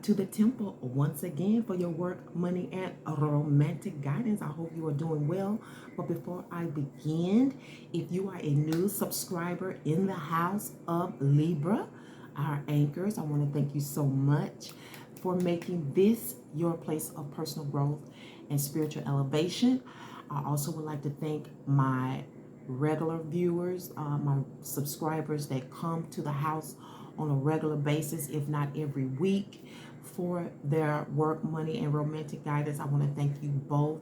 to the temple once again for your work, money, and romantic guidance. I hope you are doing well. But before I begin, if you are a new subscriber in the house of Libra, our anchors, I want to thank you so much for making this your place of personal growth and spiritual elevation. I also would like to thank my regular viewers, my subscribers that come to the house on a regular basis, if not every week, for their work, money, and romantic guidance. I want to thank you both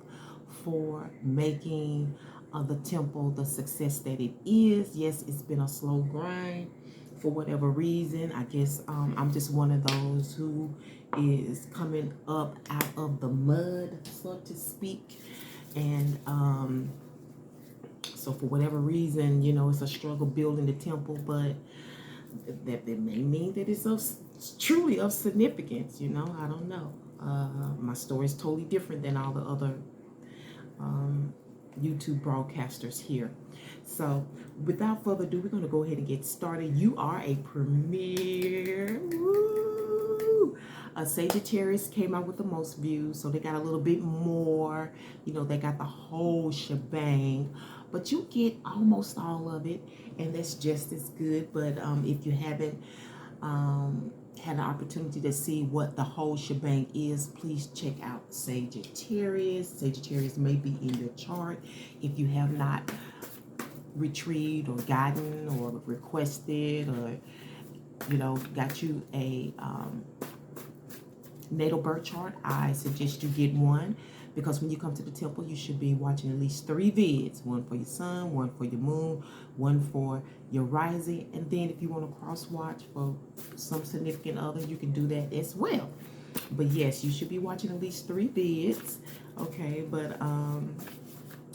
for making the temple the success that it is. Yes, it's been a slow grind for whatever reason. I guess I'm just one of those who is coming up out of the mud, so to speak. And so for whatever reason, you know, it's a struggle building the temple, but that may mean that it's truly of significance, you know. I don't know. My story is totally different than all the other YouTube broadcasters here. So without further ado, we're going to go ahead and get started. You are a premiere. Woo! Sagittarius came out with the most views, so they got a little bit more. You know, they got the whole shebang, but you get almost all of it, and that's just as good. But if you haven't had an opportunity to see what the whole shebang is, please check out Sagittarius. Sagittarius may be in your chart. If you have not retrieved or gotten or requested or, you know, got you a natal birth chart, I suggest you get one, because when you come to the temple, you should be watching at least 3 vids, one for your sun, one for your moon, one for your rising. And then if you want to cross watch for some significant other, you can do that as well. But yes, you should be watching at least 3 vids. Okay, but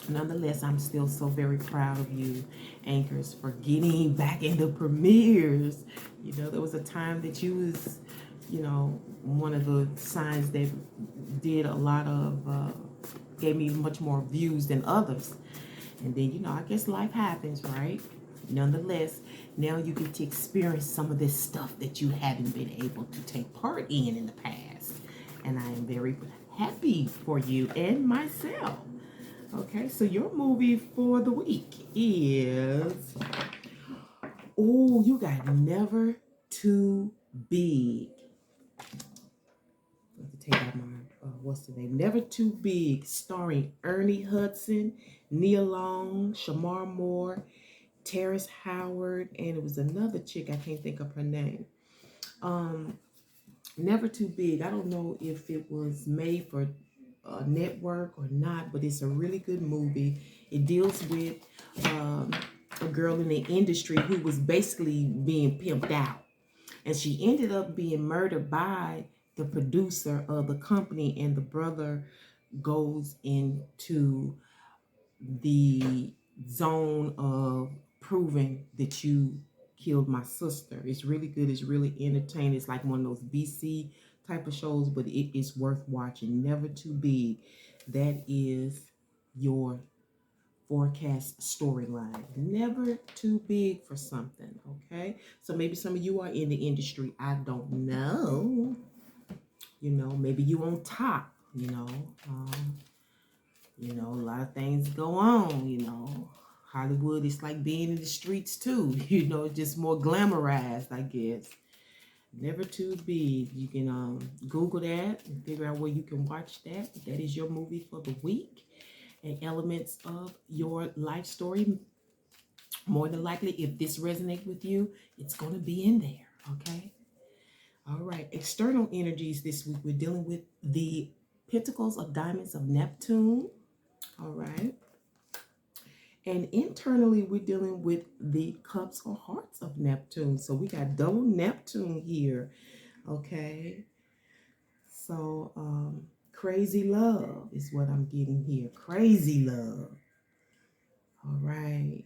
nonetheless, I'm still so very proud of you, anchors, for getting back into premieres. You know, there was a time that you was, you know, one of the signs that did a lot of, gave me much more views than others. And then, you know, I guess life happens, right? Nonetheless, now you get to experience some of this stuff that you haven't been able to take part in the past. And I am very happy for you and myself. Okay, so your movie for the week is, oh, you got Never Too Big. Take out my what's the name? Never Too Big, starring Ernie Hudson, Nia Long, Shamar Moore, Terrence Howard, and it was another chick, I can't think of her name. Never Too Big. I don't know if it was made for a network or not, but it's a really good movie. It deals with a girl in the industry who was basically being pimped out, and she ended up being murdered by the producer of the company, and the brother goes into the zone of proving that you killed my sister. It's really good. It's really entertaining. It's like one of those BC type of shows, but it is worth watching. Never Too Big. That is your forecast storyline. Never too big for something, okay? So maybe some of you are in the industry. I don't know. You know, maybe you on top, you know. You know, a lot of things go on, you know. Hollywood is like being in the streets too, you know, just more glamorized, I guess. Never Too Big. You can Google that and figure out where you can watch that. That is your movie for the week. And elements of your life story, more than likely, if this resonates with you, it's going to be in there, okay? All right, external energies this week. We're dealing with the Pentacles of Diamonds of Neptune. All right. And internally, we're dealing with the Cups or Hearts of Neptune. So we got double Neptune here. Okay. So crazy love is what I'm getting here. Crazy love. All right.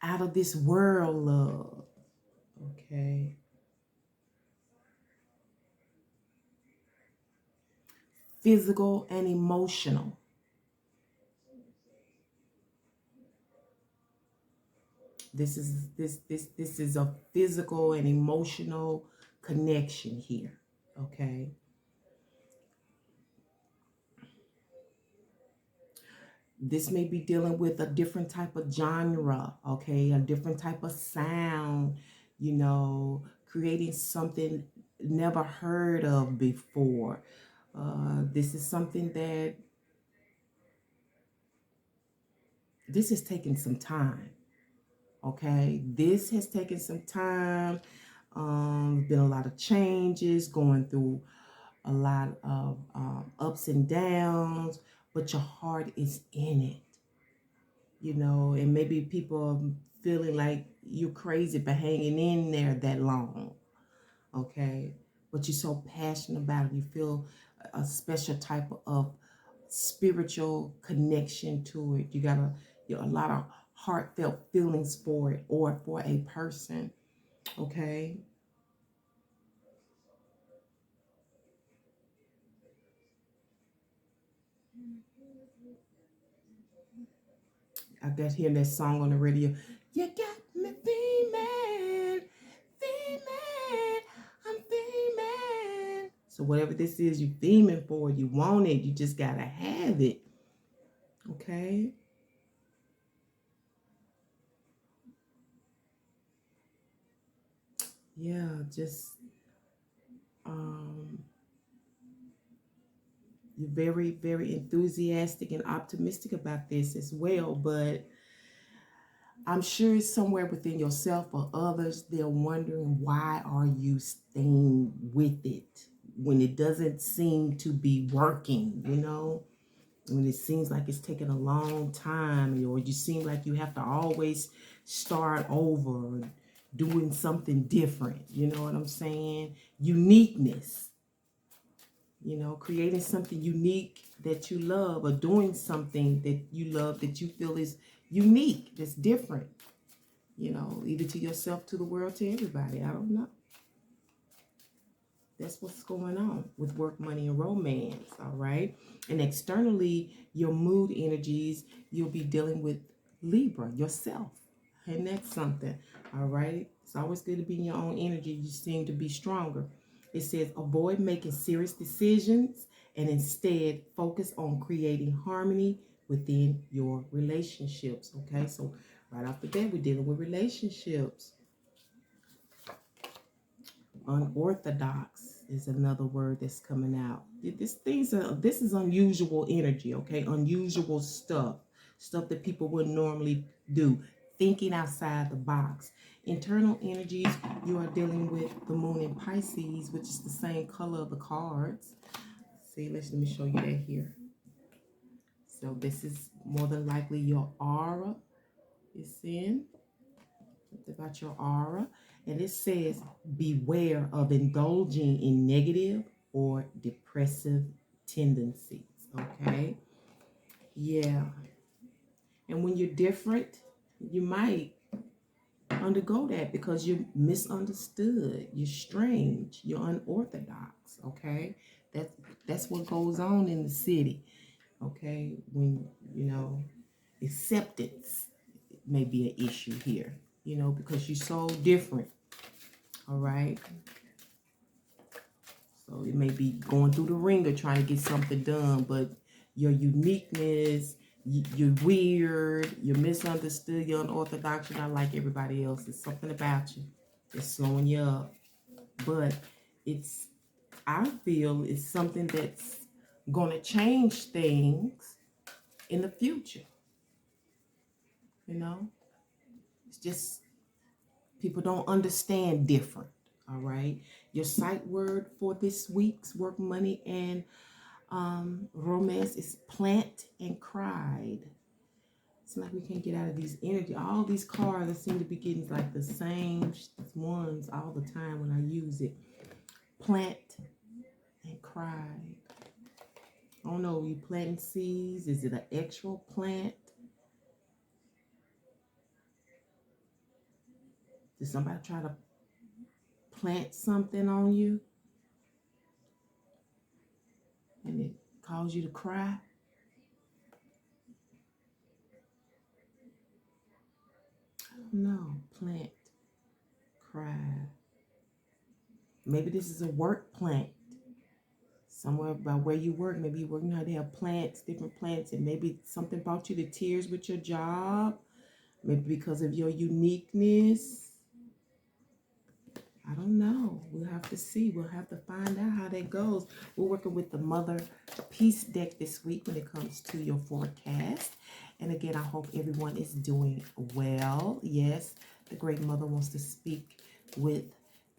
Out of this world love. Okay. Physical and emotional. This is a physical and emotional connection here, okay? This may be dealing with a different type of genre, okay? A different type of sound, you know, creating something never heard of before. This is something that, this has taken some time, okay? This has taken some time. Been a lot of changes, going through a lot of ups and downs, but your heart is in it, you know, and maybe people are feeling like you're crazy for hanging in there that long, okay? But you're so passionate about it. You feel a special type of spiritual connection to it. You got a lot of heartfelt feelings for it or for a person, okay? I got hearing that song on the radio. You got me feeling, feeling, I'm feeling. So whatever this is you theming for, you want it, you just gotta have it. Okay? Yeah, just you're very, very enthusiastic and optimistic about this as well, but I'm sure somewhere within yourself or others, they're wondering, why are you staying with it when it doesn't seem to be working, you know? When it seems like it's taking a long time, or you seem like you have to always start over, doing something different, you know what I'm saying? Uniqueness, you know, creating something unique that you love, or doing something that you love that you feel is unique, that's different, you know, either to yourself, to the world, to everybody. I don't know. That's what's going on with work, money, and romance, all right? And externally, your mood energies, you'll be dealing with Libra, yourself. And that's something, all right? It's always good to be in your own energy. You seem to be stronger. It says, avoid making serious decisions and instead focus on creating harmony within your relationships, okay? So right off the bat, we're dealing with relationships. Unorthodox is another word that's coming out. This is unusual energy, okay? Unusual stuff that people wouldn't normally do. Thinking outside the box. Internal energies, you are dealing with the moon in Pisces, which is the same color of the cards. See, let me show you that here. So this is more than likely your aura is in. About your aura, and it says beware of indulging in negative or depressive tendencies, okay? Yeah, and when you're different, you might undergo that because you're misunderstood, you're strange, you're unorthodox, okay? That's what goes on in the city, okay? When, you know, acceptance may be an issue here, you know, because you're so different. All right. So it may be going through the ringer trying to get something done, but your uniqueness, you're weird, you're misunderstood, you're unorthodox, you're not like everybody else. There's something about you that's slowing you up. But I feel it's something that's going to change things in the future. You know? It's just people don't understand different. All right. Your sight word for this week's work, money, and romance is plant and cried. It's like we can't get out of these energy. All these cards, I seem to be getting like the same ones all the time when I use it. Plant and cried. I don't know. You planting seeds? Is it an actual plant? Did somebody try to plant something on you and it caused you to cry? I don't know. Plant, cry. Maybe this is a work plant. Somewhere by where you work. Maybe you work, they have plants, different plants, and maybe something brought you to tears with your job. Maybe because of your uniqueness. I don't know. We'll have to see. We'll have to find out how that goes. We're working with the Mother Peace deck this week when it comes to your forecast. And again, I hope everyone is doing well. Yes, the Great Mother wants to speak with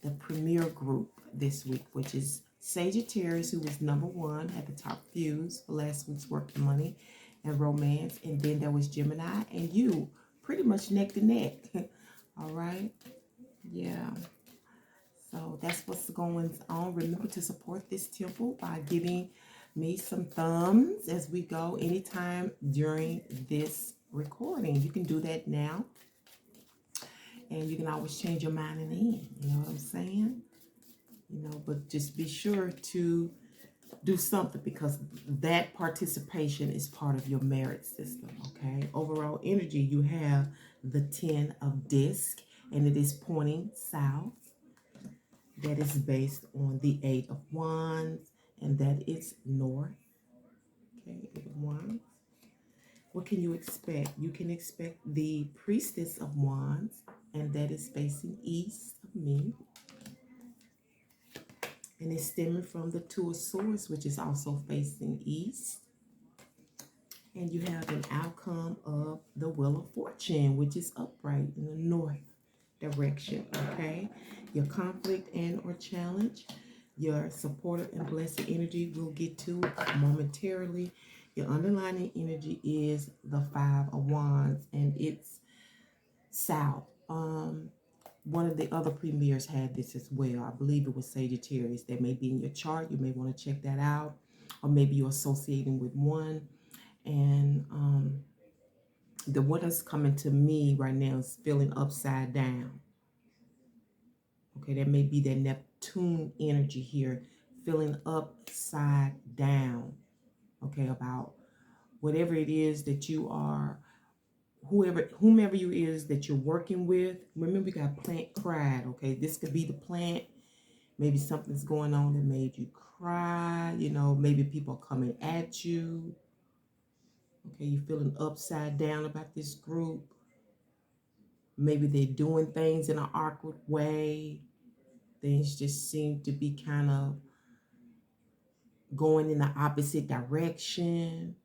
the premier group this week, which is Sagittarius, who was #1 at the top views for last week's Work and Money and Romance. And then there was Gemini and you, pretty much neck to neck. All right. Yeah. So that's what's going on. Remember to support this temple by giving me some thumbs as we go anytime during this recording. You can do that now. And you can always change your mind in the end. You know what I'm saying? You know, but just be sure to do something because that participation is part of your merit system, okay? Overall energy, you have the 10 of disc, and it is pointing south. That is based on the 8 of Wands, and that is north. Okay, 8 of Wands. What can you expect? You can expect the Priestess of Wands, and that is facing east of me. And it's stemming from the 2 of Swords, which is also facing east. And you have an outcome of the Wheel of Fortune, which is upright in the north direction, okay? Your conflict and or challenge, your supportive and blessed energy we'll get to momentarily. Your underlying energy is the 5 of Wands, and it's south. One of the other premiers had this as well. I believe it was Sagittarius. That may be in your chart. You may want to check that out. Or maybe you're associating with one. And the what is coming to me right now is feeling upside down. Okay, that may be that Neptune energy here, feeling upside down. Okay, about whatever it is that you are, whomever you is that you're working with. Remember, we got plant cried. Okay, this could be the plant. Maybe something's going on that made you cry. You know, maybe people are coming at you. Okay, you're feeling upside down about this group. Maybe they're doing things in an awkward way. Things just seem to be kind of going in the opposite direction.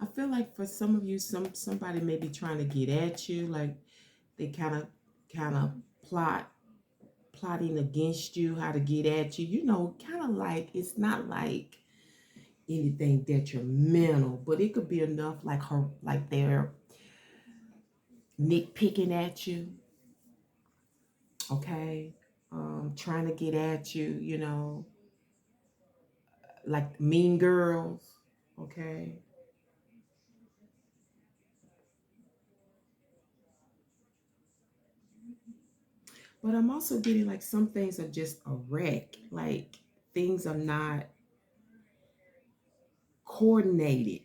I feel like for some of you, somebody may be trying to get at you, like they kind of plotting against you, how to get at you. You know, kind of like it's not like anything detrimental, but it could be enough like they're nitpicking at you. Okay, trying to get at you. You know, like mean girls. Okay. But I'm also getting like some things are just a wreck. Like things are not coordinated.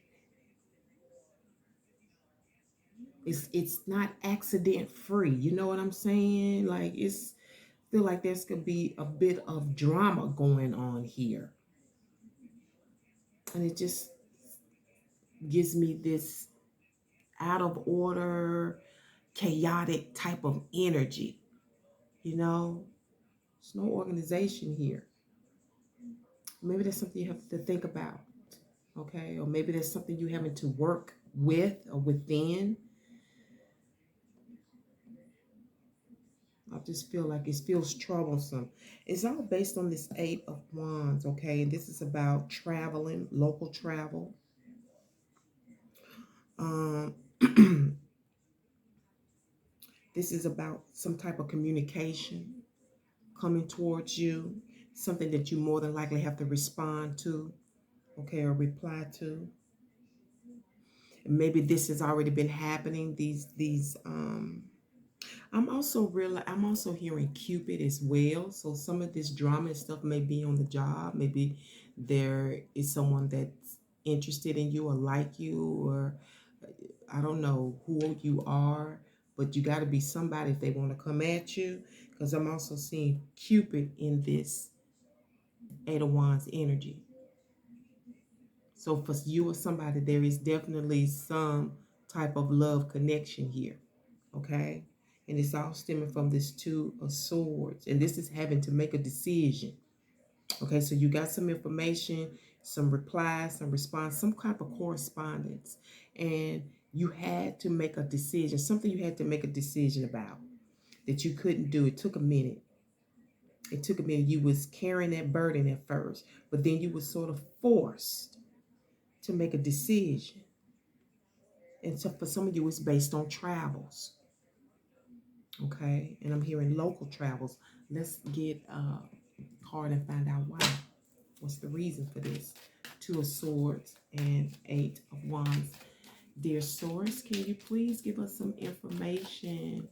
It's not accident free. You know what I'm saying? Like it's feel like there's could be a bit of drama going on here. And it just gives me this out of order, chaotic type of energy. You know, there's no organization here. Maybe that's something you have to think about. Okay, or maybe there's something you having to work with or within. I just feel like it feels troublesome. It's all based on this 8 of Wands, okay? And this is about traveling, local travel. This is about some type of communication coming towards you, something that you more than likely have to respond to, okay, or reply to. And maybe this has already been happening. I'm also hearing Cupid as well. So some of this drama and stuff may be on the job. Maybe there is someone that's interested in you or like you, or I don't know who you are, but you got to be somebody if they want to come at you. Because I'm also seeing Cupid in this Eight of Wands energy. So for you or somebody, there is definitely some type of love connection here. Okay? And it's all stemming from this Two of Swords. And this is having to make a decision. Okay, so you got some information, some replies, some response, some kind of correspondence. And you had to make a decision, something you had to make a decision about that you couldn't do. It took a minute. It took a minute. You was carrying that burden at first, but then you were sort of forced to make a decision. And so for some of you, it's based on travels. Okay, and I'm hearing local travels. Let's get a card and find out why. What's the reason for this? Two of Swords and Eight of Wands. Dear Source, can you please give us some information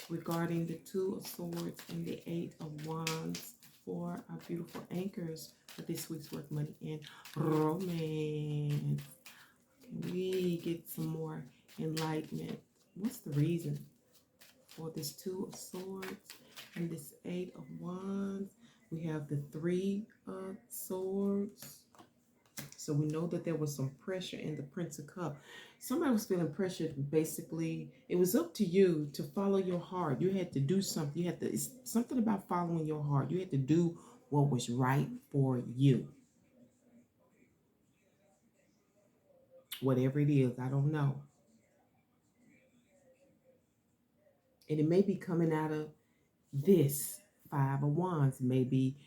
regarding the Two of Swords and the Eight of Wands for our beautiful anchors for this week's work, money, and romance? Can we get some more enlightenment? What's the reason for this Two of Swords and this Eight of Wands? We have the Three of Swords. So we know that there was some pressure in the Prince of Cups. Somebody was feeling pressured. Basically, it was up to you to follow your heart. You had to do something. It's something about following your heart. You had to do what was right for you. Whatever it is, I don't know. And it may be coming out of this Five of Wands, maybe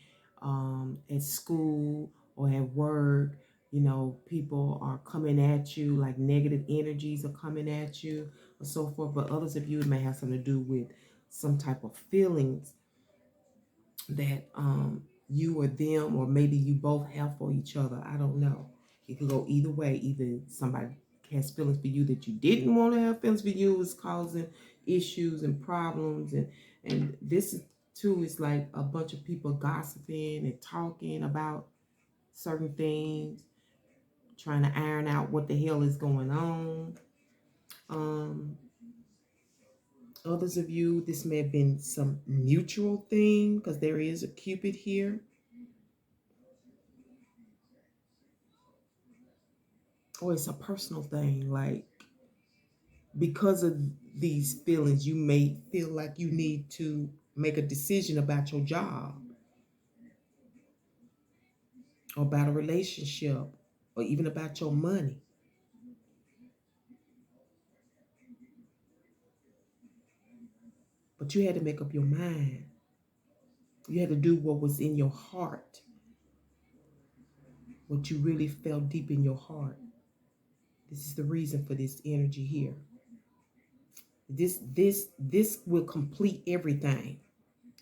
at school or at work. You know, people are coming at you, like negative energies are coming at you or so forth. But others of you, it may have something to do with some type of feelings that you or them, or maybe you both have for each other. I don't know. It could go either way. Either somebody has feelings for you that you didn't want to have feelings for you, is causing issues and problems. And this too is like a bunch of people gossiping and talking about certain things, trying to iron out what the hell is going on. Others of you, this may have been some mutual thing, because there is a Cupid here. Or it's a personal thing, like because of these feelings, you may feel like you need to make a decision about your job or about a relationship or even about your money. But you had to make up your mind. You had to do what was in your heart, what you really felt deep in your heart. This is the reason for this energy here. This will complete everything.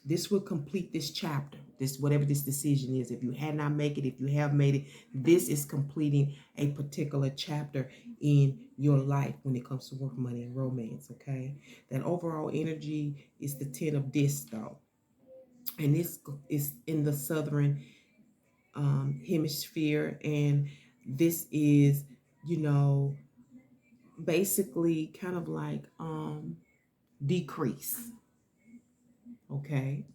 This will complete this chapter. This, whatever this decision is. If you had not made it, if you have made it, this is completing a particular chapter in your life when it comes to work, money, and romance. Okay, that overall energy is the Ten of Discs, though, and this is in the southern hemisphere, and this is, you know, basically kind of like decrease. Okay.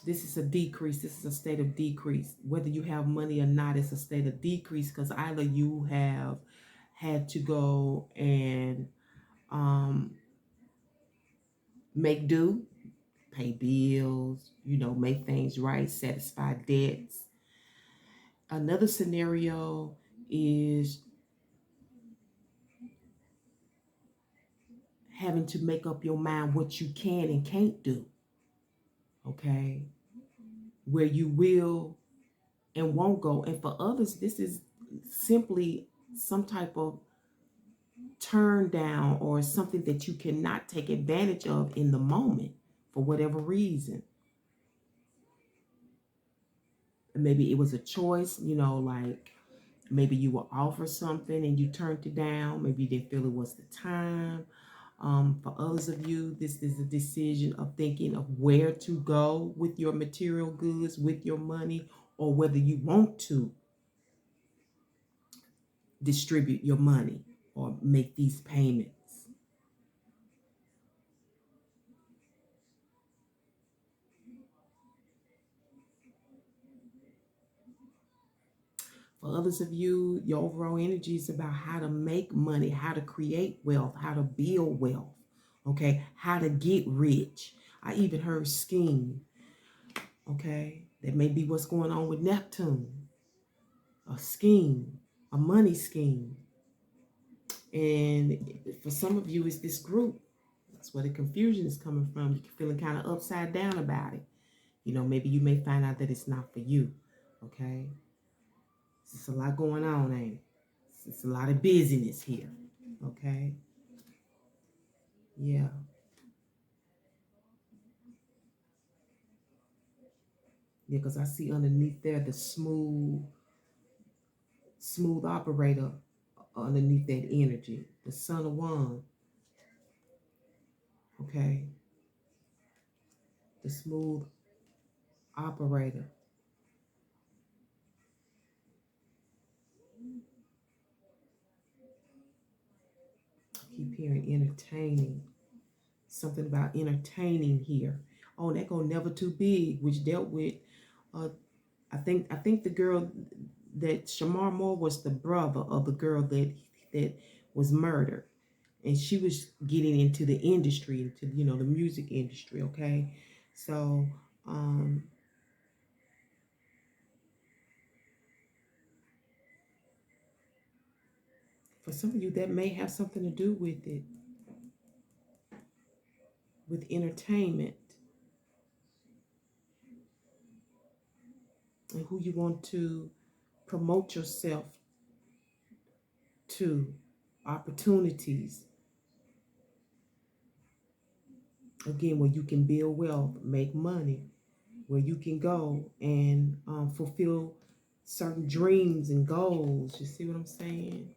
This is a decrease. This is a state of decrease. Whether you have money or not, it's a state of decrease, because either you have had to go and make do, pay bills, you know, make things right, satisfy debts. Another scenario is having to make up your mind what you can and can't do. Okay? Where you will and won't go. And for others, this is simply some type of turn down or something that you cannot take advantage of in the moment for whatever reason. Maybe it was a choice, you know, like Maybe you were offered something and you turned it down. Maybe you didn't feel it was the time. For others of you, this is a decision of thinking of where to go with your material goods, with your money, or whether you want to distribute your money or make these payments. For others of you, your overall energy is about how to make money, how to create wealth, how to build wealth, okay? How to get rich. I even heard scheme, okay? That may be what's going on with Neptune. A scheme, a money scheme. And for some of you, it's this group. That's where the confusion is coming from. You're feeling kind of upside down about it. You know, maybe you may find out that it's not for you, okay? It's a lot going on, ain't it? It's a lot of busyness here, okay? Yeah. Yeah, because I see underneath there the smooth operator underneath that energy. The Son of Wands, okay? The smooth operator. I keep hearing entertaining. Something about entertaining here. Oh, that go never too big, which dealt with I think the girl that Shamar Moore was the brother of the girl that was murdered. And she was getting into the industry, into the music industry, okay? So for some of you, that may have something to do with it, with entertainment and who you want to promote yourself to, opportunities. Again, where you can build wealth, make money, where you can go and fulfill certain dreams and goals. You see what I'm saying?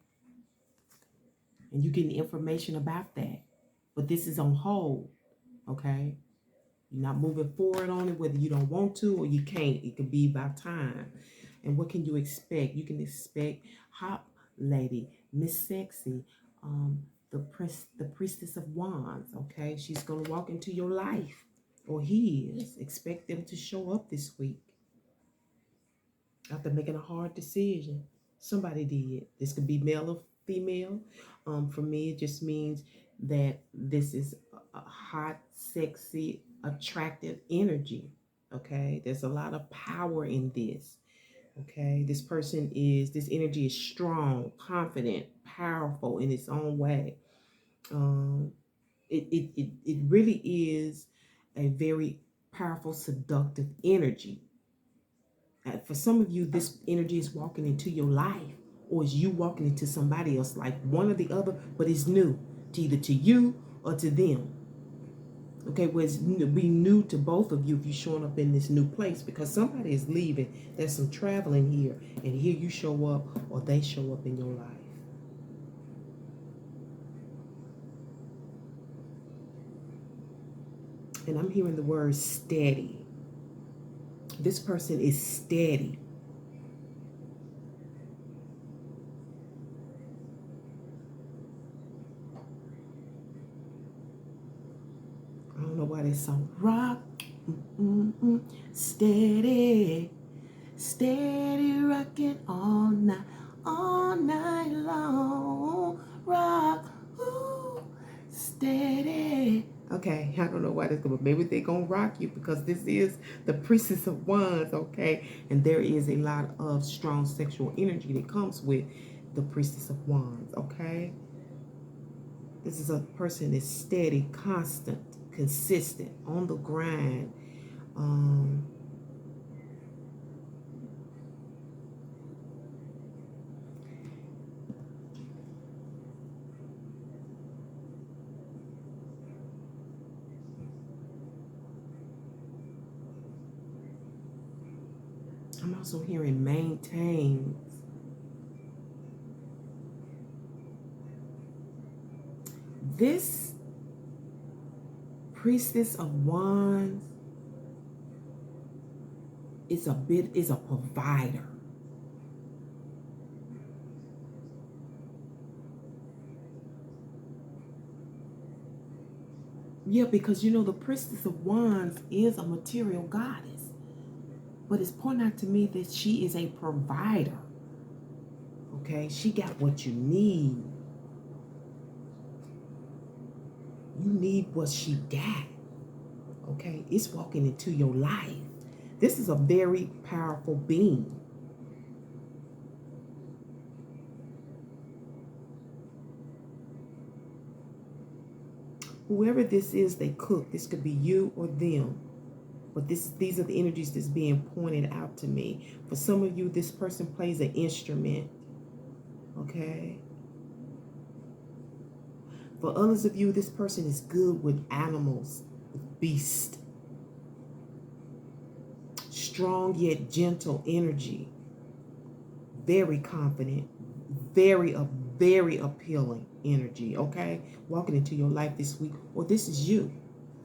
And you get information about that. But this is on hold, okay? You're not moving forward on it, whether you don't want to or you can't. It could be about time. And what can you expect? You can expect Hot Lady, Miss Sexy, the Priestess of Wands, okay? She's going to walk into your life, or he is. Expect them to show up this week after making a hard decision. Somebody did. This could be male or female. For me, it just means that this is a hot, sexy, attractive energy. Okay, there's a lot of power in this. Okay, this energy is strong, confident, powerful in its own way. It really is a very powerful, seductive energy. For some of you, this energy is walking into your life, or is you walking into somebody else, like one or the other, but it's new to either to you or to them. Okay, well, it's be new to both of you if you're showing up in this new place, because somebody is leaving. There's some traveling here, and here you show up, or they show up in your life. And I'm hearing the word steady. This person is steady. I don't know why that song. Rock, steady, steady rocking all night long. Rock, ooh, steady. Okay, I don't know why this, but maybe they're gonna rock you because this is the Priestess of Wands, okay? And there is a lot of strong sexual energy that comes with the Priestess of Wands, okay? This is a person that's steady, constant, consistent, on the grind. I'm also hearing maintains. This Priestess of Wands is a provider. Yeah, because you know the Priestess of Wands is a material goddess. But it's pointing out to me that she is a provider. Okay? She got what you need. You need what she got. Okay? It's walking into your life. This is a very powerful being. Whoever this is, they cook. This could be you or them. But these are the energies that's being pointed out to me. For some of you, this person plays an instrument. Okay? For others of you, this person is good with animals, with beasts. Strong yet gentle energy. Very confident. Very appealing energy. Okay? Walking into your life this week. Or this is you.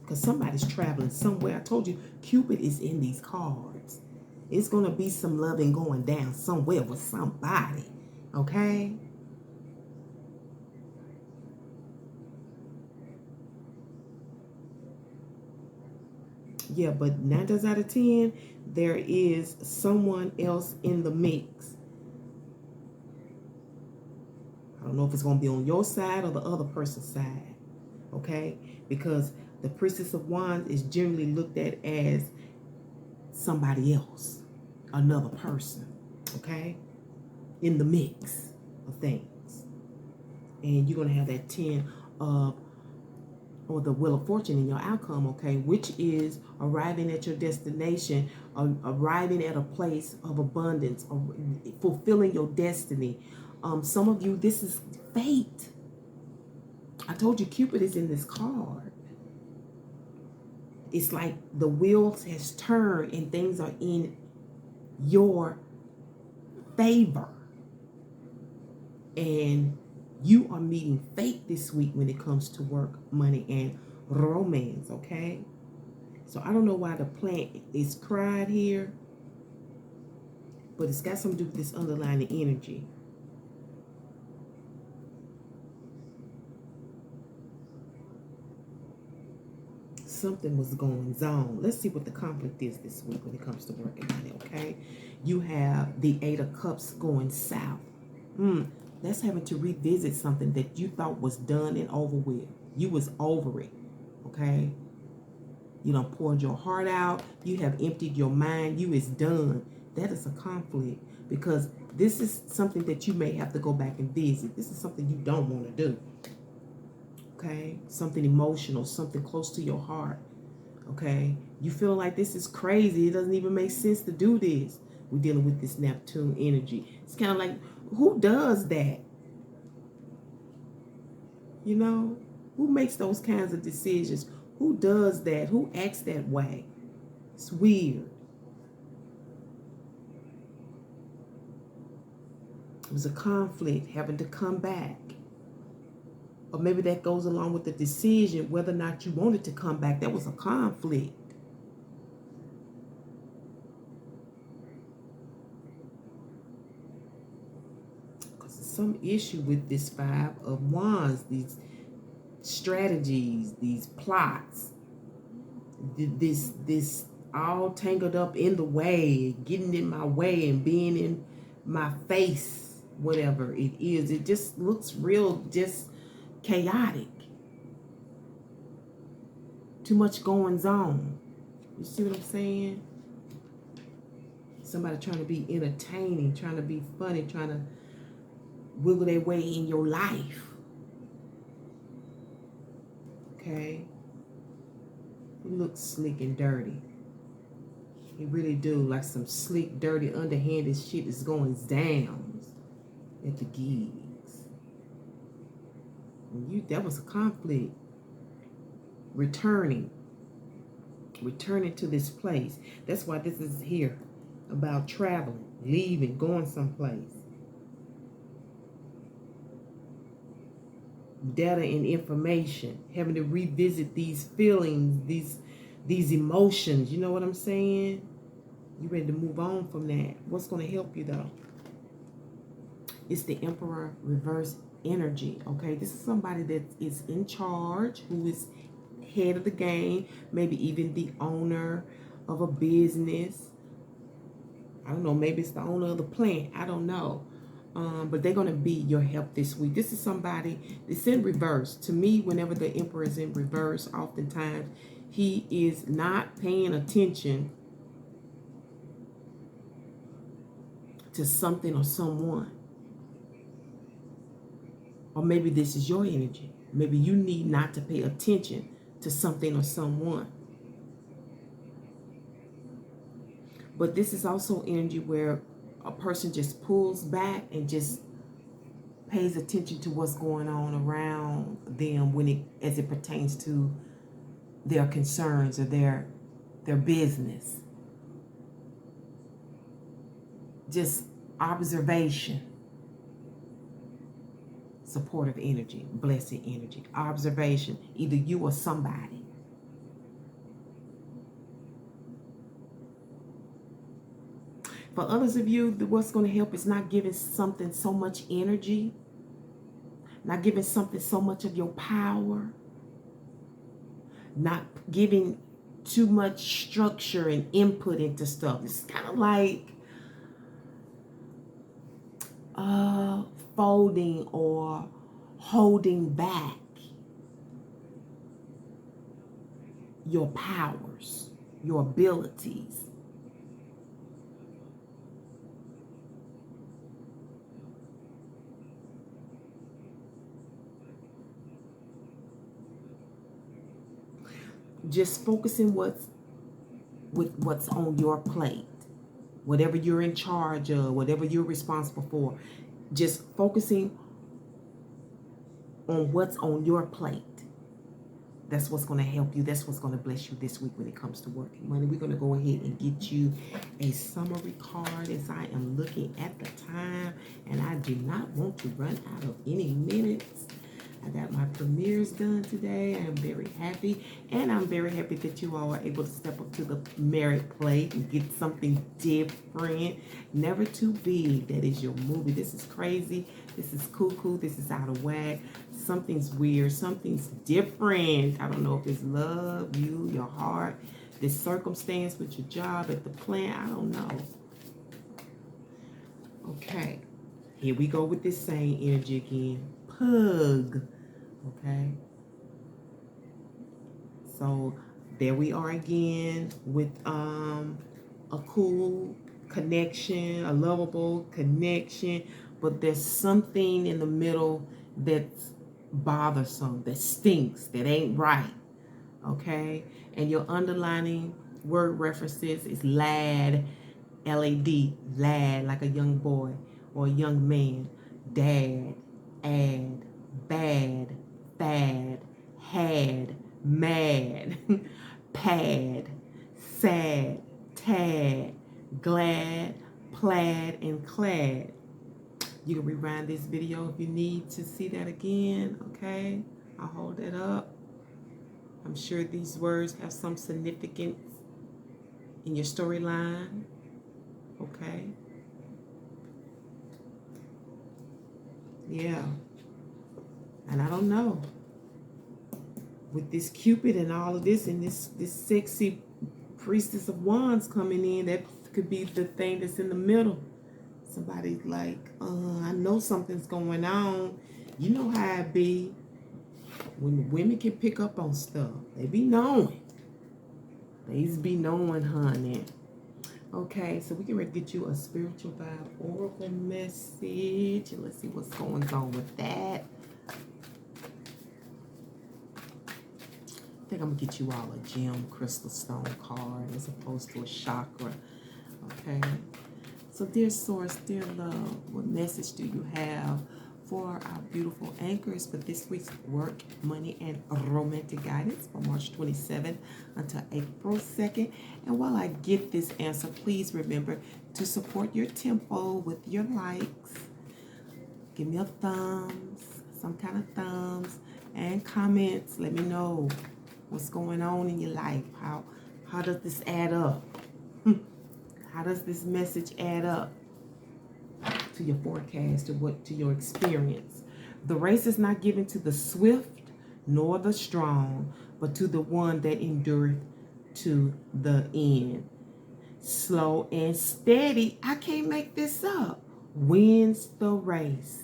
Because somebody's traveling somewhere. I told you, Cupid is in these cards. It's going to be some loving going down somewhere with somebody. Okay? Yeah, but 9 times out of 10, there is someone else in the mix. I don't know if it's going to be on your side or the other person's side. Okay? Because the Priestess of Wands is generally looked at as somebody else. Another person. Okay? In the mix of things. And you're going to have that 10 of, or the Wheel of Fortune in your outcome, okay? Which is arriving at your destination, arriving at a place of abundance, or fulfilling your destiny. Some of you, this is fate. I told you Cupid is in this card. It's like the wheels has turned and things are in your favor. And you are meeting fate this week when it comes to work, money, and romance, okay? So I don't know why the plant is cried here, but it's got something to do with this underlying energy. Something was going on. Let's see what the conflict is this week when it comes to work and money, okay? You have the 8 of Cups going south. That's having to revisit something that you thought was done and over with. You was over it, okay? You done poured your heart out. You have emptied your mind. You is done. That is a conflict because this is something that you may have to go back and visit. This is something you don't want to do, okay? Something emotional, something close to your heart, okay? You feel like this is crazy. It doesn't even make sense to do this. We're dealing with this Neptune energy. It's kind of like, who does that? You know? Who makes those kinds of decisions? Who does that? Who acts that way? It's weird. It was a conflict having to come back. Or maybe that goes along with the decision whether or not you wanted to come back. That was a conflict. Some issue with this 5 of Wands, these strategies, these plots, this all tangled up in the way, getting in my way and being in my face, whatever it is. It just looks real, just chaotic. Too much goings on. You see what I'm saying? Somebody trying to be entertaining, trying to be funny, trying to wiggle their way in your life. Okay? You look slick and dirty. You really do. Like some slick, dirty, underhanded shit is going down at the gigs. And that was a conflict. Returning to this place. That's why this is here. About traveling, leaving, going someplace. data and information, having to revisit these feelings, these emotions. You know what I'm saying? You ready to move on from that. What's going to help you though? It's the Emperor reverse energy. Okay, this is somebody that is in charge, who is head of the game, maybe even the owner of a business. I don't know, maybe it's the owner of the plant. I don't know. But they're going to be your help this week. This is somebody that's in reverse. To me, whenever the Emperor is in reverse, oftentimes he is not paying attention to something or someone. Or maybe this is your energy. Maybe you need not to pay attention to something or someone. But this is also energy where a person just pulls back and just pays attention to what's going on around them as it pertains to their concerns or their business. Just observation. Supportive energy, blessed energy, observation, either you or somebody. For others of you, what's going to help is not giving something so much energy, not giving something so much of your power, not giving too much structure and input into stuff. It's kind of like folding or holding back your powers, your abilities. Just focusing what's on your plate, whatever you're in charge of, whatever you're responsible for. Just focusing on what's on your plate. That's what's going to help you. That's what's going to bless you this week when it comes to work and money. We're going to go ahead and get you a summary card as I am looking at the time, and I do not want to run out of any minutes. I got my premieres done today. I am very happy, and I'm very happy that you all are able to step up to the merit plate and get something different. Never too big. That is your movie. This is crazy. This is cuckoo. This is out of whack. Something's weird. Something's different. I don't know if it's love, you, your heart, this circumstance with your job at the plant. I don't know. Okay. Here we go with this same energy again. Pug. Okay. So there we are again with a cool connection, a lovable connection, but there's something in the middle that's bothersome, that stinks, that ain't right. Okay. And your underlining word references is lad, L-A-D, lad, like a young boy or a young man, dad, add, bad, fad, had, mad, pad, sad, tad, glad, plaid, and clad. You can rewind this video if you need to see that again, okay? I'll hold that up. I'm sure these words have some significance in your storyline, okay? Yeah. And I don't know. With this Cupid and all of this and this sexy priestess of wands coming in, that could be the thing that's in the middle. Somebody's like, I know something's going on. You know how it be. When women can pick up on stuff, they be knowing. They be knowing, honey. Okay, so we can ready to get you a spiritual vibe oracle message. Let's see what's going on with that. I think I'm going to get you all a gem crystal stone card as opposed to a chakra. Okay. So dear source, dear love, what message do you have for our beautiful anchors for this week's work, money, and romantic guidance from March 27th until April 2nd? And while I get this answer, please remember to support your tempo with your likes. Give me a thumbs, some kind of thumbs and comments. Let me know what's going on in your life. How does this add up? How does this message add up to your forecast, to your experience? The race is not given to the swift nor the strong, but to the one that endureth to the end. Slow and steady, I can't make this up, wins the race.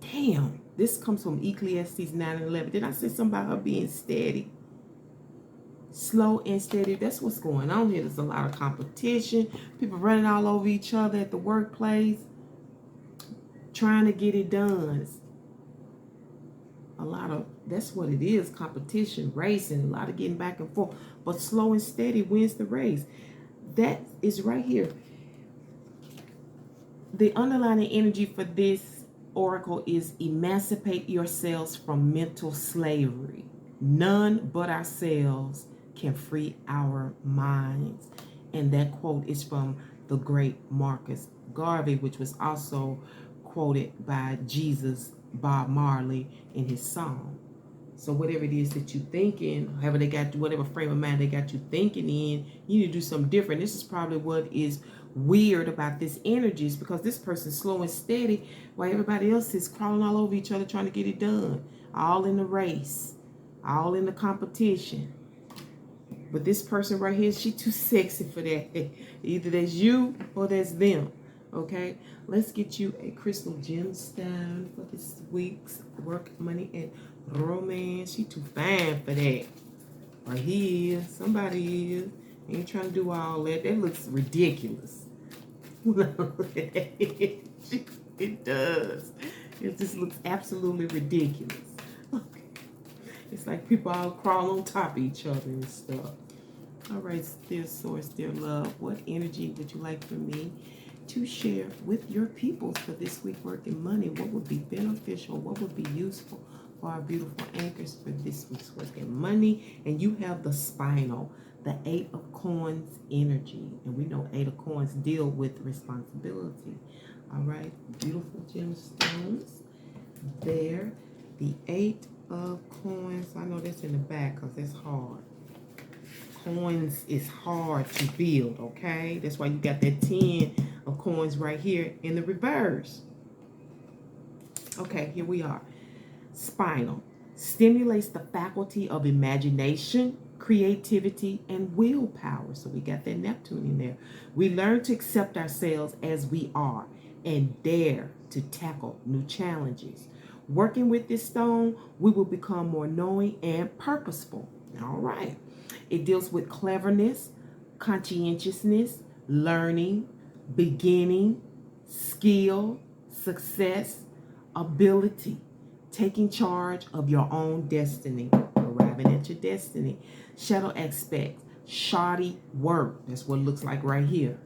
Damn, this comes from Ecclesiastes 9:11. Did I say something about her being steady? Slow and steady, that's what's going on here. There's a lot of competition, people running all over each other at the workplace, trying to get it done. That's what it is, competition, racing, a lot of getting back and forth. But slow and steady wins the race. That is right here. The underlying energy for this oracle is emancipate yourselves from mental slavery. None but ourselves can free our minds. And that quote is from the great Marcus Garvey, which was also quoted by Jesus Bob Marley in his song. So whatever it is that you're thinking, however they got you, whatever frame of mind they got you thinking in, you need to do something different. This is probably what is weird about this energy, is because this person's slow and steady while everybody else is crawling all over each other trying to get it done. All in the race, all in the competition. But this person right here, she too sexy for that. Either that's you or that's them. Okay, let's get you a crystal gemstone for this week's work, money, and romance. She too fine for that. Or he is. Somebody is. Ain't trying to do all that. That looks ridiculous. It does. It just looks absolutely ridiculous. Okay. It's like people all crawl on top of each other and stuff. All right, dear source, dear love, what energy would you like for me to share with your peoples for this week working money? What would be beneficial? What would be useful for our beautiful anchors for this week's working money? And you have the spinal, the 8 of coins energy. And we know 8 of coins deal with responsibility. All right, beautiful gemstones there. The 8 of coins. I know that's in the back because it's hard. Coins is hard to build, okay? That's why you got that 10 of coins right here in the reverse. Okay, here we are. Spinal stimulates the faculty of imagination, creativity, and willpower. So we got that Neptune in there. We learn to accept ourselves as we are and dare to tackle new challenges. Working with this stone, we will become more knowing and purposeful. All right. It deals with cleverness, conscientiousness, learning, beginning, skill, success, ability, taking charge of your own destiny, arriving at your destiny. Shadow aspects, shoddy work. That's what it looks like right here.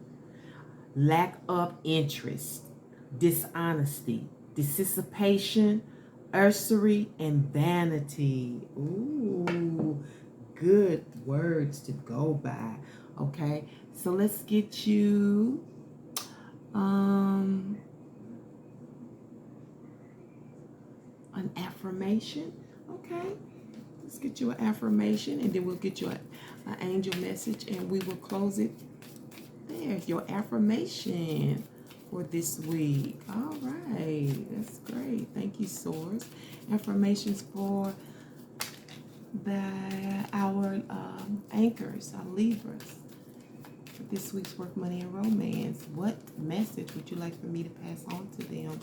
Lack of interest, dishonesty, dissipation, usury, and vanity. Ooh, good words to go by. Okay, so let's get you an affirmation. Okay, let's get you an affirmation, and then we'll get you an angel message, and we will close it there. Your affirmation for this week. All right, that's great. Thank you, Source. Affirmations for our anchors, our Libras, for this week's work, money, and romance. What message would you like for me to pass on to them?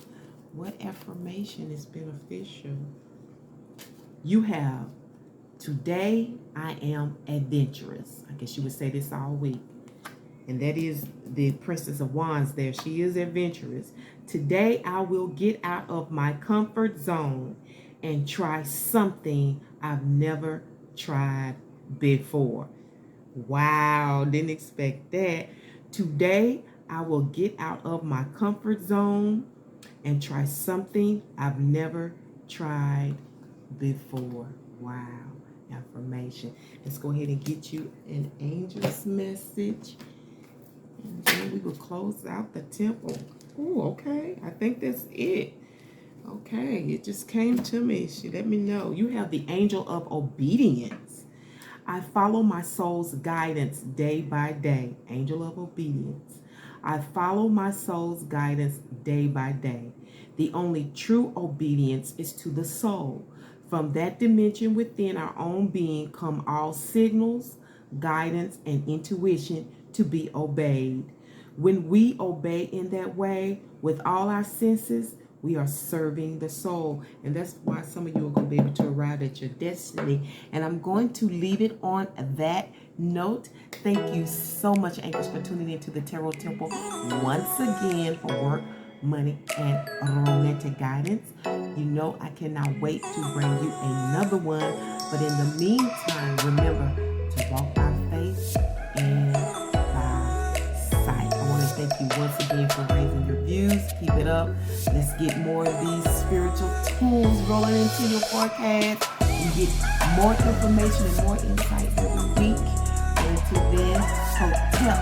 What affirmation is beneficial? You have, today I am adventurous. I guess you would say this all week. And that is the Princess of Wands there. She is adventurous. Today I will get out of my comfort zone and try something I've never tried before. Wow, didn't expect that. Today I will get out of my comfort zone and try something I've never tried before. Wow, affirmation. Let's go ahead and get you an angel's message. And then we will close out the temple. Oh, okay. I think that's it. Okay, it just came to me. She let me know. You have the angel of obedience. I follow my soul's guidance day by day. Angel of obedience. I follow my soul's guidance day by day. The only true obedience is to the soul. From that dimension within our own being come all signals, guidance, and intuition to be obeyed. When we obey in that way with all our senses, we are serving the soul. And that's why some of you are going to be able to arrive at your destiny. And I'm going to leave it on that note. Thank you so much, Anchors, for tuning into the Tarot Temple once again for work, money, and romantic guidance. You know I cannot wait to bring you another one. But in the meantime, remember to walk by faith and by sight. I want to thank you once again for raising your views. Keep it up. Let's get more of these spiritual tools rolling into your forecast. You get more information and more insight every week. And until then, Hotel,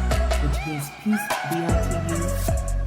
which means peace be unto you.